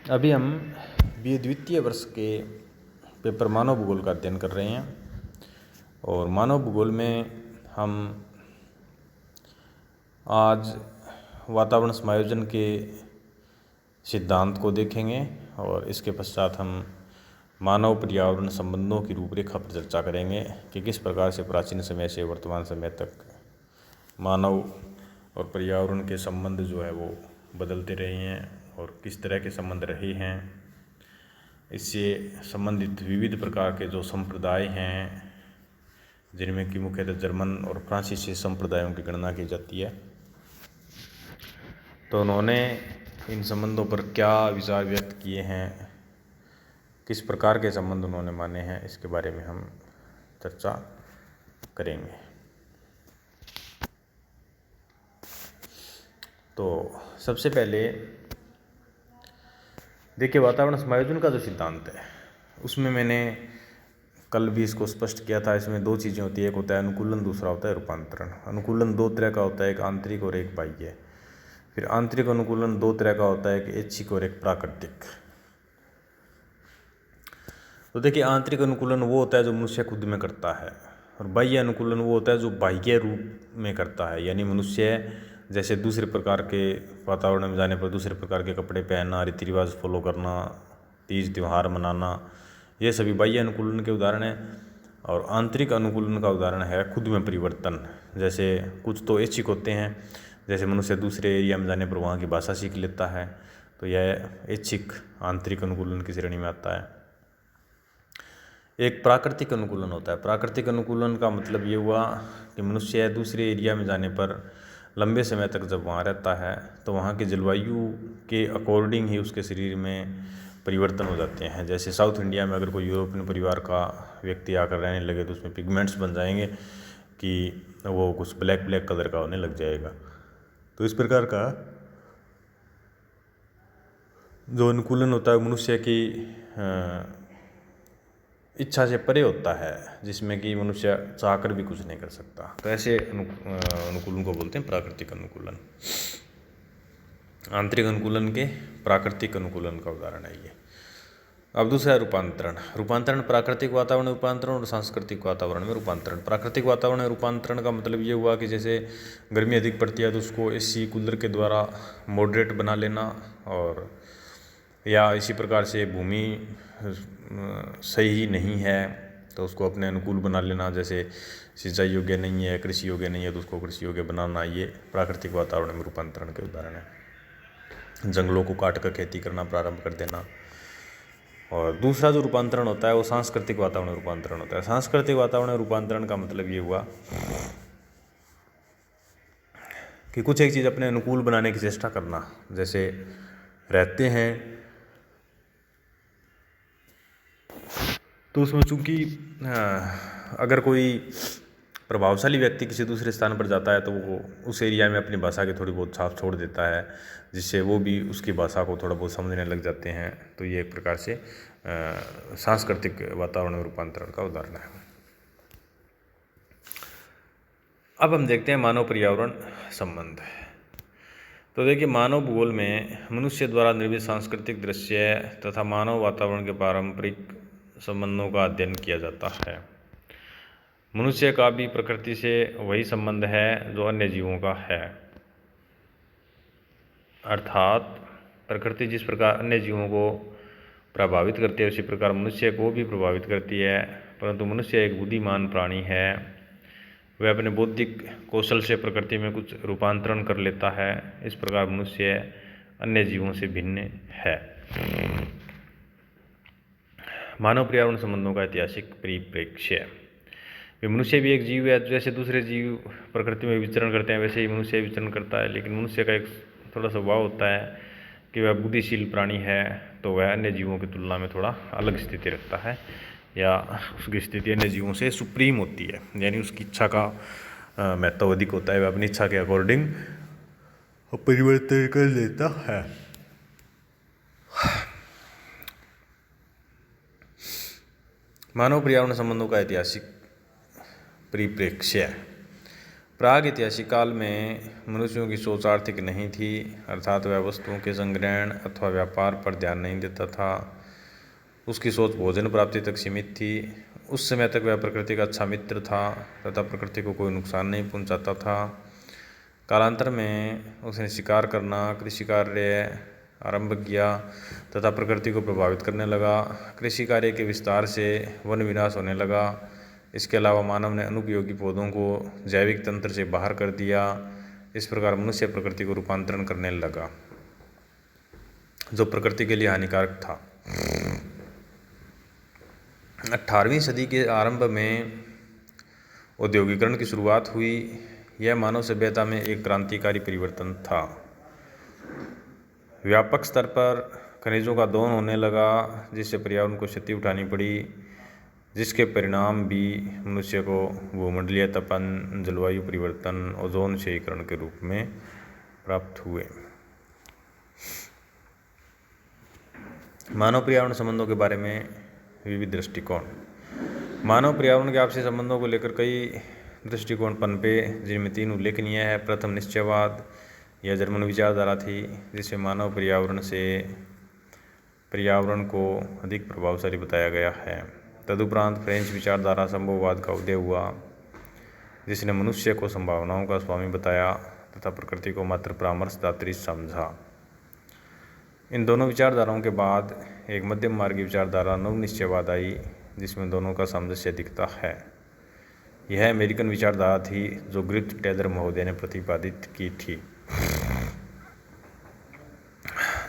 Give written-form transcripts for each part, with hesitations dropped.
अभी हम BA द्वितीय वर्ष के पेपर मानव भूगोल का अध्ययन कर रहे हैं और मानव भूगोल में हम आज वातावरण समायोजन के सिद्धांत को देखेंगे और इसके पश्चात हम मानव पर्यावरण संबंधों की रूपरेखा पर चर्चा करेंगे कि किस प्रकार से प्राचीन समय से वर्तमान समय तक मानव और पर्यावरण के संबंध जो है वो बदलते रहे हैं और किस तरह के संबंध रहे हैं। इससे संबंधित विविध प्रकार के जो संप्रदाय हैं, जिनमें कि मुख्यतः जर्मन और फ्रांसीसी संप्रदायों की गणना की जाती है, तो उन्होंने इन संबंधों पर क्या विचार व्यक्त किए हैं, किस प्रकार के संबंध उन्होंने माने हैं, इसके बारे में हम चर्चा करेंगे। तो सबसे पहले देखिए, वातावरण समायोजन का जो सिद्धांत है उसमें मैंने कल भी इसको स्पष्ट किया था। इसमें दो चीज़ें होती है, एक होता है अनुकूलन, दूसरा होता है रूपांतरण। अनुकूलन दो तरह का होता है, एक आंतरिक और एक बाह्य। फिर आंतरिक अनुकूलन दो तरह का होता है, एक ऐच्छिक और एक प्राकृतिक। तो देखिए, आंतरिक अनुकूलन वो होता है जो मनुष्य खुद में करता है और बाह्य अनुकूलन वो होता है जो बाह्य रूप में करता है, यानी मनुष्य जैसे दूसरे प्रकार के वातावरण में जाने पर दूसरे प्रकार के कपड़े पहनना, रीति रिवाज फॉलो करना, तीज त्यौहार मनाना, ये सभी बाह्य अनुकूलन के उदाहरण हैं। और आंतरिक अनुकूलन का उदाहरण है खुद में परिवर्तन। जैसे कुछ तो ऐच्छिक होते हैं, जैसे मनुष्य दूसरे एरिया में जाने पर वहाँ की भाषा सीख लेता है, तो यह ऐच्छिक आंतरिक अनुकूलन की श्रेणी में आता है। एक प्राकृतिक अनुकूलन होता है। प्राकृतिक अनुकूलन का मतलब ये हुआ कि मनुष्य दूसरे एरिया में जाने पर लंबे समय तक जब वहाँ रहता है तो वहाँ के जलवायु के अकॉर्डिंग ही उसके शरीर में परिवर्तन हो जाते हैं। जैसे साउथ इंडिया में अगर कोई यूरोपियन परिवार का व्यक्ति आकर रहने लगे तो उसमें पिगमेंट्स बन जाएंगे कि वो कुछ ब्लैक ब्लैक कलर का होने लग जाएगा। तो इस प्रकार का जो अनुकूलन होता है मनुष्य की इच्छा से परे होता है, जिसमें कि मनुष्य चाहकर भी कुछ नहीं कर सकता। तो ऐसे अनुकूलन को बोलते हैं प्राकृतिक अनुकूलन। आंतरिक अनुकूलन के प्राकृतिक अनुकूलन का उदाहरण है ये। अब दूसरा रूपांतरण। रूपांतरण प्राकृतिक वातावरण में रूपांतरण और सांस्कृतिक वातावरण में रूपांतरण। प्राकृतिक वातावरण में रूपांतरण का मतलब ये हुआ कि जैसे गर्मी अधिक पड़ती है तो उसको AC कूलर के द्वारा मॉडरेट बना लेना, और या इसी प्रकार से भूमि सही नहीं है तो उसको अपने अनुकूल बना लेना। जैसे सिंचाई योग्य नहीं है, कृषि योग्य नहीं है, तो उसको कृषि योग्य बनाना, ये प्राकृतिक वातावरण में रूपांतरण के उदाहरण है। जंगलों को काट कर खेती करना प्रारंभ कर देना। और दूसरा जो रूपांतरण होता है वो सांस्कृतिक वातावरण रूपांतरण होता है। सांस्कृतिक वातावरण रूपांतरण का मतलब ये हुआ कि कुछ एक चीज़ अपने अनुकूल बनाने की चेष्टा करना। जैसे रहते हैं तो उसमें चूँकि अगर कोई प्रभावशाली व्यक्ति किसी दूसरे स्थान पर जाता है तो वो उस एरिया में अपनी भाषा की थोड़ी बहुत छाप छोड़ देता है, जिससे वो भी उसकी भाषा को थोड़ा बहुत समझने लग जाते हैं। तो ये एक प्रकार से सांस्कृतिक वातावरण रूपांतरण का उदाहरण है। अब हम देखते हैं मानव पर्यावरण संबंध। तो देखिए, मानव भूगोल में मनुष्य द्वारा निर्मित सांस्कृतिक दृश्य तथा मानव वातावरण के पारंपरिक संबंधों का अध्ययन किया जाता है। मनुष्य का भी प्रकृति से वही संबंध है जो अन्य जीवों का है, अर्थात प्रकृति जिस प्रकार अन्य जीवों को प्रभावित करती है उसी प्रकार मनुष्य को भी प्रभावित करती है। परंतु मनुष्य एक बुद्धिमान प्राणी है, वह अपने बौद्धिक कौशल से प्रकृति में कुछ रूपांतरण कर लेता है। इस प्रकार मनुष्य अन्य जीवों से भिन्न है। मानव पर्यावरण संबंधों का ऐतिहासिक परिप्रेक्ष्य। मनुष्य भी एक जीव है, जैसे दूसरे जीव प्रकृति में विचरण करते हैं वैसे ही मनुष्य विचरण करता है। लेकिन मनुष्य का एक थोड़ा स्वभाव होता है कि वह बुद्धिशील प्राणी है, तो वह अन्य जीवों की तुलना में थोड़ा अलग स्थिति रखता है, या उसकी स्थिति अन्य जीवों से सुप्रीम होती है, यानी उसकी इच्छा का महत्व अधिक होता है। वह अपनी इच्छा के अकॉर्डिंग परिवर्तन कर लेता है। मानव पर्यावरण संबंधों का ऐतिहासिक परिप्रेक्ष्य। प्राग ऐतिहासिक काल में मनुष्यों की सोच आर्थिक नहीं थी, अर्थात वह वस्तुओं के संग्रहण अथवा व्यापार पर ध्यान नहीं देता था। उसकी सोच भोजन प्राप्ति तक सीमित थी। उस समय तक वह प्रकृति का अच्छा मित्र था तथा प्रकृति को कोई नुकसान नहीं पहुंचाता था। कालांतर में उसने शिकार करना, कृषि कार्य आरंभ किया तथा प्रकृति को प्रभावित करने लगा। कृषि कार्य के विस्तार से वन विनाश होने लगा। इसके अलावा मानव ने अनुपयोगी पौधों को जैविक तंत्र से बाहर कर दिया। इस प्रकार मनुष्य प्रकृति को रूपांतरण करने लगा, जो प्रकृति के लिए हानिकारक था। 18वीं सदी के आरंभ में औद्योगिकरण की शुरुआत हुई। यह मानव सभ्यता में एक क्रांतिकारी परिवर्तन था। व्यापक स्तर पर खनिजों का दोहन होने लगा, जिससे पर्यावरण को क्षति उठानी पड़ी, जिसके परिणाम भी मनुष्य को भूमंडलीय तपन, जलवायु परिवर्तन, ओजोन क्षयीकरण के रूप में प्राप्त हुए। मानव पर्यावरण संबंधों के बारे में विविध दृष्टिकोण। मानव पर्यावरण के आपसी संबंधों को लेकर कई दृष्टिकोण पनपे, जिनमें 3 उल्लेखनीय है। प्रथम, निश्चयवाद। यह जर्मन विचारधारा थी, जिसमें मानव पर्यावरण को अधिक प्रभावशाली बताया गया है। तदुपरांत फ्रेंच विचारधारा संभववाद का उदय हुआ, जिसने मनुष्य को संभावनाओं का स्वामी बताया तथा प्रकृति को मात्र परामर्शदात्री समझा। इन दोनों विचारधाराओं के बाद एक मध्यम मार्गी विचारधारा नवनिश्चयवाद आई, जिसमें दोनों का सामंजस्य दिखता है। यह अमेरिकन विचारधारा थी, जो ग्रिफ्थ टेलर महोदय ने प्रतिपादित की थी।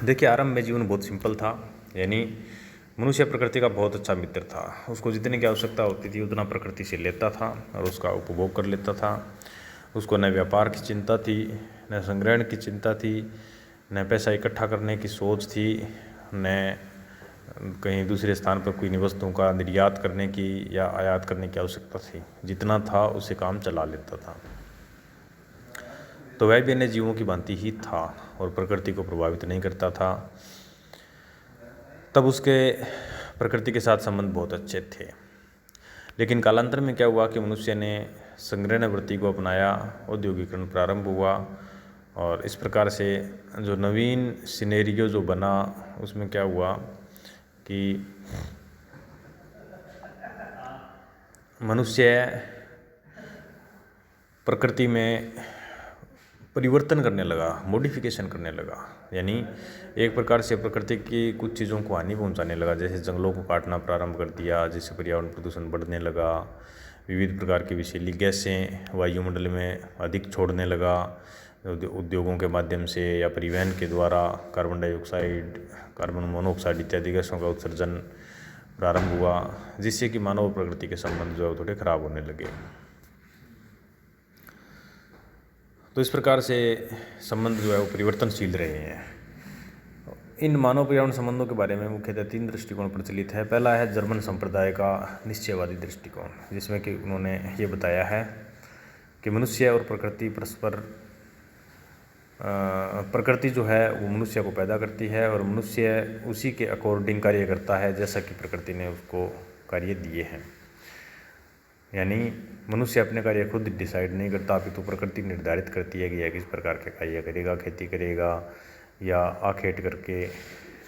देखिए, आरंभ में जीवन बहुत सिंपल था, यानी मनुष्य प्रकृति का बहुत अच्छा मित्र था। उसको जितने की आवश्यकता होती थी उतना प्रकृति से लेता था और उसका उपभोग कर लेता था। उसको न व्यापार की चिंता थी, न संग्रहण की चिंता थी, न पैसा इकट्ठा करने की सोच थी, न कहीं दूसरे स्थान पर कोई वस्तुओं का निर्यात करने की या आयात करने की आवश्यकता थी। जितना था उसे काम चला लेता था। तो वह भी अन्य जीवों की भांति ही था और प्रकृति को प्रभावित नहीं करता था। तब उसके प्रकृति के साथ संबंध बहुत अच्छे थे। लेकिन कालांतर में क्या हुआ कि मनुष्य ने संग्रहण वृत्ति को अपनाया, औद्योगिकरण प्रारंभ हुआ और इस प्रकार से जो नवीन सिनेरियो जो बना, उसमें क्या हुआ कि मनुष्य प्रकृति में परिवर्तन करने लगा, मॉडिफिकेशन करने लगा। यानी एक प्रकार से प्रकृति की कुछ चीज़ों को हानि पहुंचाने लगा, जैसे जंगलों को काटना प्रारंभ कर दिया, जिससे पर्यावरण प्रदूषण बढ़ने लगा। विविध प्रकार की विषैली गैसें वायुमंडल में अधिक छोड़ने लगा, उद्योगों के माध्यम से या परिवहन के द्वारा कार्बन डाइऑक्साइड, कार्बन मोनोऑक्साइड इत्यादि गैसों का उत्सर्जन प्रारंभ हुआ, जिससे कि मानव और प्रकृति के संबंध जो है थोड़े खराब होने लगे। तो इस प्रकार से संबंध जो है वो परिवर्तनशील रहे हैं। इन मानव पर्यावरण संबंधों के बारे में मुख्यतः 3 दृष्टिकोण प्रचलित है। पहला है जर्मन संप्रदाय का निश्चयवादी दृष्टिकोण, जिसमें कि उन्होंने ये बताया है कि मनुष्य और प्रकृति परस्पर, प्रकृति जो है वो मनुष्य को पैदा करती है और मनुष्य उसी के अकॉर्डिंग कार्य करता है जैसा कि प्रकृति ने उसको कार्य दिए हैं। यानी मनुष्य अपने कार्य खुद डिसाइड नहीं करता, अपितु प्रकृति निर्धारित करती है कि यह किस प्रकार के कार्य करेगा, खेती करेगा या आखेट करके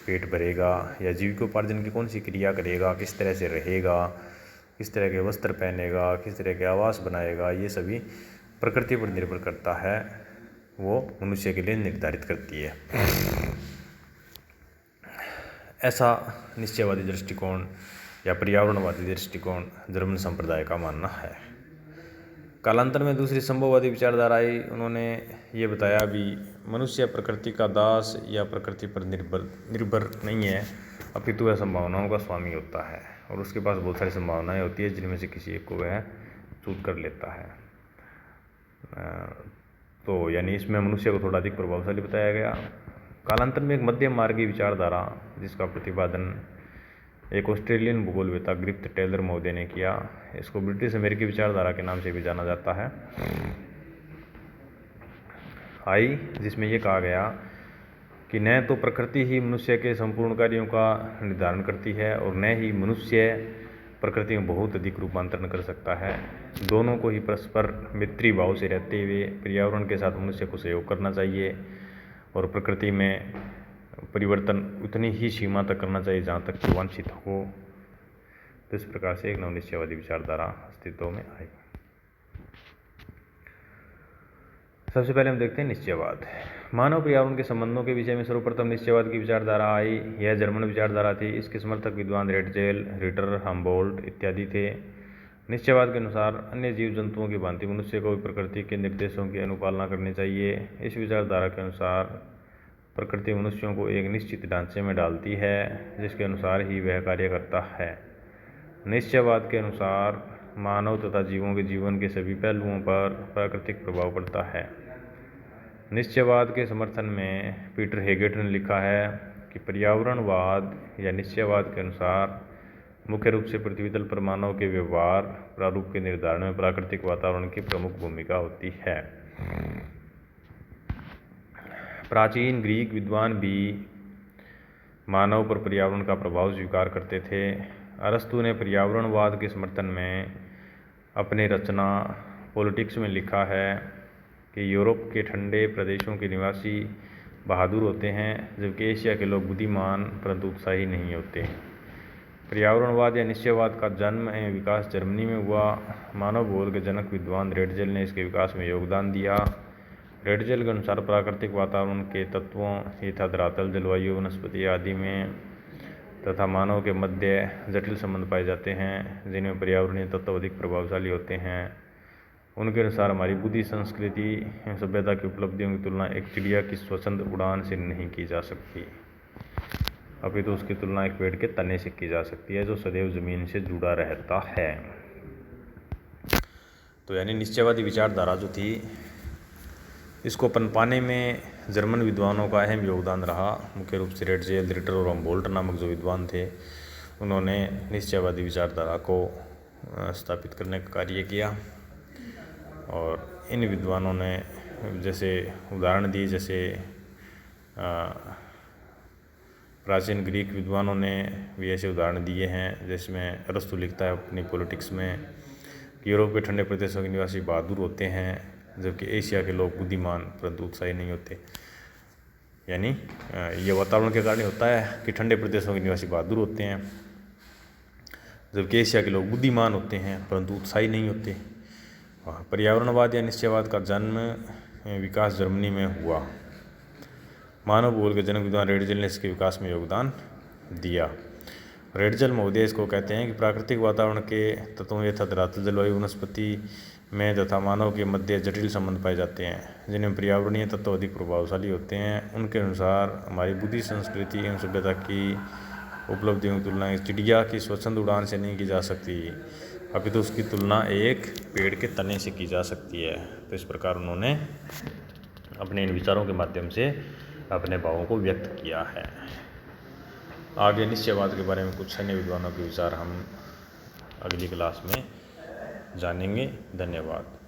पेट भरेगा या जीविकोपार्जन की कौन सी क्रिया करेगा, किस तरह से रहेगा, किस तरह के वस्त्र पहनेगा, किस तरह के आवास बनाएगा, ये सभी प्रकृति पर निर्भर करता है, वो मनुष्य के लिए निर्धारित करती है। ऐसा निश्चयवादी दृष्टिकोण या पर्यावरणवादी दृष्टिकोण जर्मन संप्रदाय का मानना है। कालांतर में दूसरी संभववादी विचारधारा आई। उन्होंने ये बताया भी मनुष्य प्रकृति का दास या प्रकृति पर निर्भर नहीं है, अपितु वह संभावनाओं का स्वामी होता है और उसके पास बहुत सारी संभावनाएं होती है, जिनमें से किसी एक को वह चूज कर लेता है। तो यानी इसमें मनुष्य को थोड़ा अधिक प्रभावशाली बताया गया। कालांतर में एक मध्यम मार्गी विचारधारा, जिसका प्रतिपादन एक ऑस्ट्रेलियन भूगोलवेत्ता ग्रिफ्थ टेलर महोदय ने किया, इसको ब्रिटिश अमेरिकी विचारधारा के नाम से भी जाना जाता है, आई, जिसमें यह कहा गया कि न तो प्रकृति ही मनुष्य के संपूर्ण कार्यों का निर्धारण करती है और न ही मनुष्य प्रकृति में बहुत अधिक रूपांतरण कर सकता है। दोनों को ही परस्पर मित्री भाव से रहते हुए पर्यावरण के साथ मनुष्य को सहयोग करना चाहिए और प्रकृति में परिवर्तन उतनी ही सीमा तक करना चाहिए जहाँ तक कि वांछित हो। तो इस प्रकार से एक नवनिश्चयवादी विचारधारा अस्तित्व में आई। सबसे पहले हम देखते हैं निश्चयवाद। मानव पर्यावरण के संबंधों के विषय में सर्वप्रथम निश्चयवाद की विचारधारा आई। यह जर्मन विचारधारा थी। इसके समर्थक विद्वान रेटजेल, रिटर, हम्बोल्ट इत्यादि थे। निश्चयवाद के अनुसार अन्य जीव जंतुओं की भांति मनुष्य को भी प्रकृति के निर्देशों की अनुपालना करनी चाहिए। इस विचारधारा के अनुसार प्रकृति मनुष्यों को एक निश्चित ढांचे में डालती है जिसके अनुसार ही वह कार्य करता है। निश्चयवाद के अनुसार मानव तथा जीवों के जीवन के सभी पहलुओं पर प्राकृतिक प्रभाव पड़ता है। निश्चयवाद के समर्थन में पीटर हेगेट ने लिखा है कि पर्यावरणवाद या निश्चयवाद के अनुसार मुख्य रूप से पृथ्वी तल पर मानव के व्यवहार प्रारूप के निर्धारण में प्राकृतिक वातावरण की प्रमुख भूमिका होती है। प्राचीन ग्रीक विद्वान भी मानव पर पर्यावरण का प्रभाव स्वीकार करते थे। अरस्तु ने पर्यावरणवाद के समर्थन में अपने रचना पॉलिटिक्स में लिखा है कि यूरोप के ठंडे प्रदेशों के निवासी बहादुर होते हैं जबकि एशिया के लोग बुद्धिमान परंतु उत्साही नहीं होते। पर्यावरणवाद या निश्चयवाद का जन्म एवं विकास जर्मनी में हुआ। मानव भूगोल के जनक विद्वान रेटजेल ने इसके विकास में योगदान दिया। रेटजेल के अनुसार प्राकृतिक वातावरण के तत्वों यथा धरातल, जलवायु, वनस्पति आदि में तथा मानव के मध्य जटिल संबंध पाए जाते हैं जिनमें पर्यावरणीय तत्व अधिक प्रभावशाली होते हैं। उनके अनुसार हमारी बुद्धि, संस्कृति एवं सभ्यता की उपलब्धियों की तुलना एक चिड़िया की स्वच्छंद उड़ान से नहीं की जा सकती, अपितु उसकी तुलना एक पेड़ के तने से की जा सकती है जो सदैव जमीन से जुड़ा रहता है। तो यानी निश्चयवादी विचारधारा जो थी इसको पनपाने में जर्मन विद्वानों का अहम योगदान रहा। मुख्य रूप से रेटजेल, रिटर और हम्बोल्ट नामक जो विद्वान थे उन्होंने निश्चयवादी विचारधारा को स्थापित करने का कार्य किया। और इन विद्वानों ने जैसे उदाहरण दिए, जैसे प्राचीन ग्रीक विद्वानों ने भी ऐसे उदाहरण दिए हैं जिसमें अरस्तु लिखता है अपनी पॉलिटिक्स में कि यूरोप के ठंडे प्रदेशों के निवासी बहादुर होते हैं जबकि एशिया के लोग बुद्धिमान परंतु उत्साही नहीं होते। यानी यह वातावरण के कारण होता है कि ठंडे प्रदेशों के निवासी बहादुर होते हैं जबकि एशिया के लोग बुद्धिमान होते हैं परंतु उत्साही नहीं होते। पर्यावरणवाद या निश्चयवाद का जन्म विकास जर्मनी में हुआ। मानव भूगोल के जनक विद्वान रेटजेल ने इसके विकास में योगदान दिया। रेटजेल महोदय इसको कहते हैं कि प्राकृतिक वातावरण के तत्वों यथा धरातल, जलवायु, वनस्पति में तथा मानव के मध्य जटिल संबंध पाए जाते हैं जिनमें पर्यावरणीय तत्व अधिक प्रभावशाली होते हैं। उनके अनुसार हमारी बुद्धि, संस्कृति एवं सभ्यता की उपलब्धियों की तुलना एक चिड़िया की स्वच्छंद उड़ान से नहीं की जा सकती, अभी तो उसकी तुलना एक पेड़ के तने से की जा सकती है। तो इस प्रकार उन्होंने अपने इन विचारों के माध्यम से अपने भावों को व्यक्त किया है। आगे निश्चयवाद के बारे में कुछ अन्य विद्वानों के विचार हम अगली क्लास में जानेंगे। धन्यवाद।